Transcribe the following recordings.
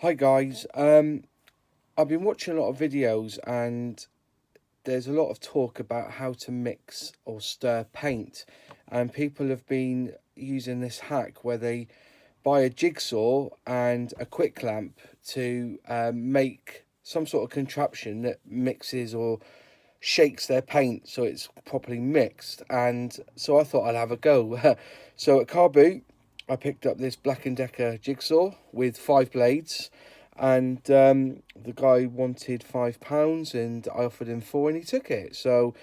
Hi guys, I've been watching a lot of videos and there's a lot of talk about how to mix or stir paint, and people have been using this hack where they buy a jigsaw and a quick lamp to make some sort of contraption that mixes or shakes their paint so it's properly mixed. And so I thought I'd have a go. So at car boot I picked up this Black & Decker jigsaw with 5 blades, and the guy wanted £5 and I offered him 4 and he took it. So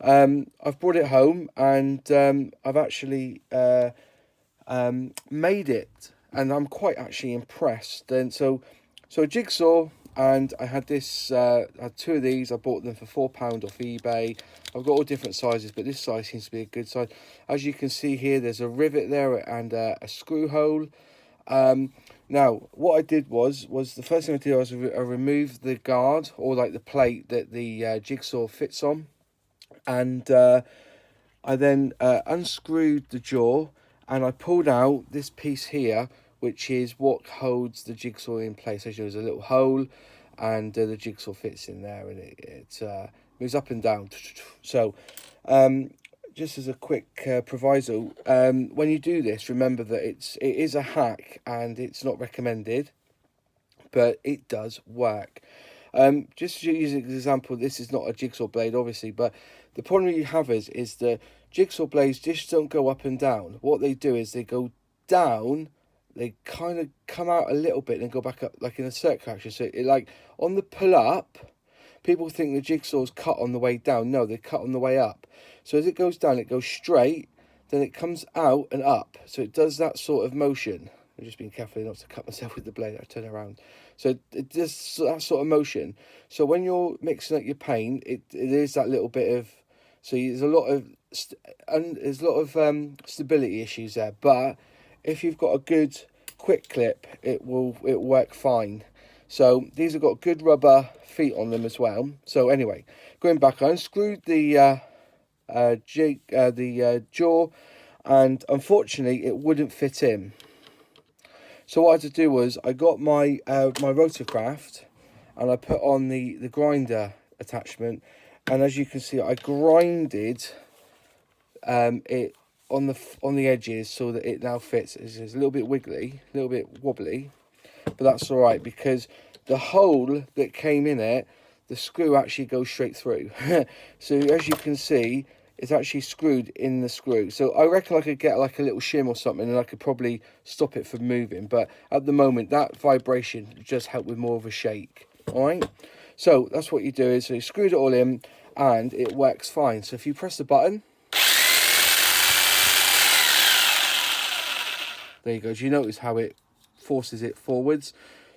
I've brought it home and I've actually made it, and I'm quite actually impressed. And so a jigsaw, and I had this I had 2 of these. I bought them for £4 off eBay. I've got all different sizes, but this size seems to be a good size. As you can see here, there's a rivet there and a screw hole. Now what I did was the first thing I did was I removed the guard, or like the plate that the jigsaw fits on, and I then unscrewed the jaw, and I pulled out this piece here, which is what holds the jigsaw in place. As you know, there's a little hole, and the jigsaw fits in there, and it moves up and down. So just as a quick proviso, when you do this, remember that it is a hack and it's not recommended, but it does work. Just to use an example, this is not a jigsaw blade obviously, but the problem you have is the jigsaw blades just don't go up and down. What they do is they go down, they kind of come out a little bit and go back up, like in a circular action. So it, like on the pull up, people think the jigsaw's cut on the way down. No, they cut on the way up. So as it goes down, it goes straight, then it comes out and up. So it does that sort of motion. I've just been careful not to cut myself with the blade. I turn around. So it does that sort of motion. So when you're mixing up your paint, it is that little bit of. So there's a lot of stability issues there. But if you've got a good quick clip, it'll work fine. So these have got good rubber feet on them as well. So anyway, going back, I unscrewed the jaw, and unfortunately it wouldn't fit in. So what I had to do was I got my my rotorcraft and I put on the grinder attachment, and as you can see, I grinded it on the edges so that it now fits. It's a little bit wiggly, a little bit wobbly, but that's all right because the hole that came in it, the screw actually goes straight through. So as you can see, it's actually screwed in the screw. So I reckon I could get like a little shim or something and I could probably stop it from moving. But at the moment, that vibration just helped with more of a shake. All right. So that's what you do is so you screwed it all in and it works fine. So if you press the button, there you go. Do you notice how it forces it forwards?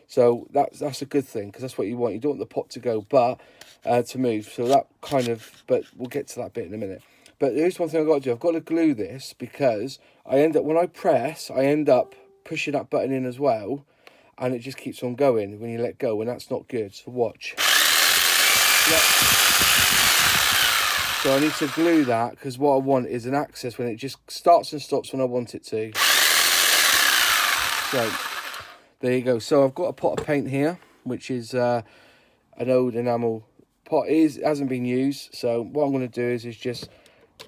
So that's a good thing, because that's what you want. You don't want the pot to go, but to move. So that kind of, but we'll get to that bit in a minute. But there's one thing I've got to do. I've got to glue this, because I end up, when I press, I end up pushing that button in as well, and it just keeps on going when you let go, and that's not good. So watch. Yep. So I need to glue that, because what I want is an access when it just starts and stops when I want it to. So there you go. So I've got a pot of paint here, which is an old enamel pot. It hasn't been used. So what I'm going to do is just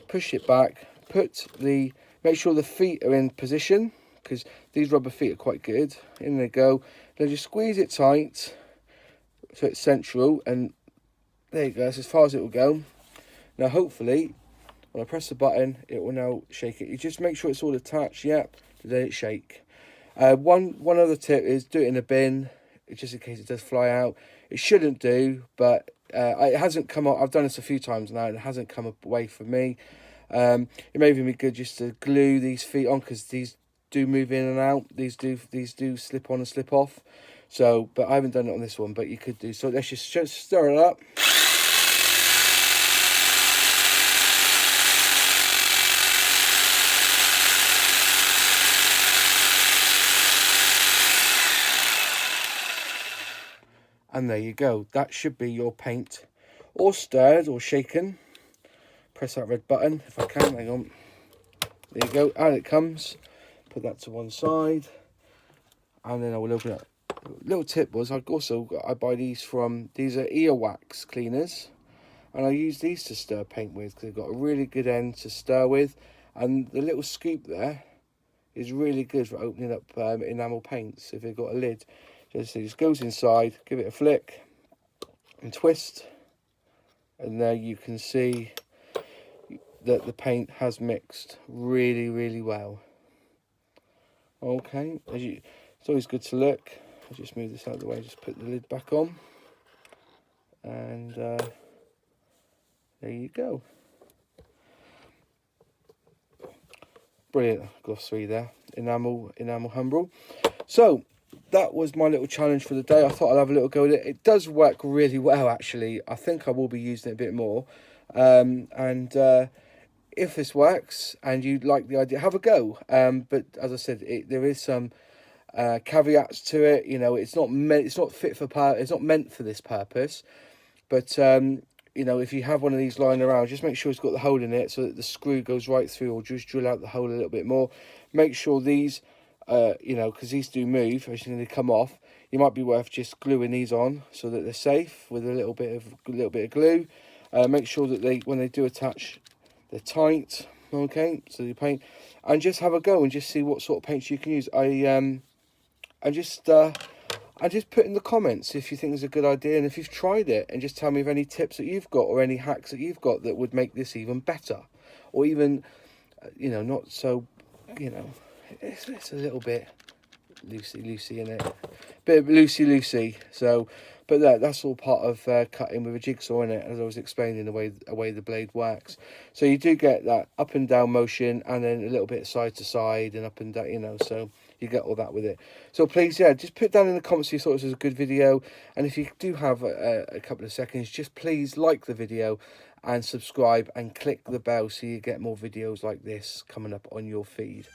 push it back, make sure the feet are in position, because these rubber feet are quite good. In they go. Then just squeeze it tight so it's central, and there you go. That's as far as it will go. Now hopefully when I press the button, it will now shake it. You just make sure it's all attached. Yep, then it shake. One other tip is do it in a bin, just in case it does fly out. It shouldn't do, but it hasn't come up. I've done this a few times now, and it hasn't come away for me. It may even be good just to glue these feet on, because these do move in and out. These do slip on and slip off. So, but I haven't done it on this one, but you could do. So let's just stir it up. And there you go. That should be your paint all stirred or shaken. Press that red button if I can. Hang on. There you go. And it comes. Put that to one side. And then I will open it up. little tip was I buy these from, these are earwax cleaners, and I use these to stir paint with because they've got a really good end to stir with, and the little scoop there is really good for opening up enamel paints if they've got a lid. Just goes inside, give it a flick and twist, and there you can see that the paint has mixed really, really well. Okay, it's always good to look. I'll just move this out of the way, just put the lid back on, and there you go. Brilliant glossary there, enamel Humbrol. So that was my little challenge for the day. I thought I'd have a little go at it. It does work really well, actually. I think I will be using it a bit more. If this works and you like the idea, have a go. But as I said, there is some caveats to it. You know, it's not fit for it's not meant for this purpose. But you know, if you have one of these lying around, just make sure it's got the hole in it so that the screw goes right through, or just drill out the hole a little bit more. Make sure these, you know, because these do move as they come off, you might be worth just gluing these on so that they're safe with a little bit of glue. Make sure that when they do attach, they're tight. Okay, so you paint, and just have a go and just see what sort of paints you can use. And just put in the comments if you think it's a good idea, and if you've tried it, and just tell me of any tips that you've got or any hacks that you've got that would make this even better, or even, you know, not so, you know, it's a little bit loosey in it, bit loosey. So, but that's all part of cutting with a jigsaw in it, as I was explaining the way the blade works. So you do get that up and down motion, and then a little bit side to side and up and down, you know, so you get all that with it. So please, yeah, just put down in the comments if you thought this was a good video, and if you do have a couple of seconds, just please like the video and subscribe and click the bell so you get more videos like this coming up on your feed.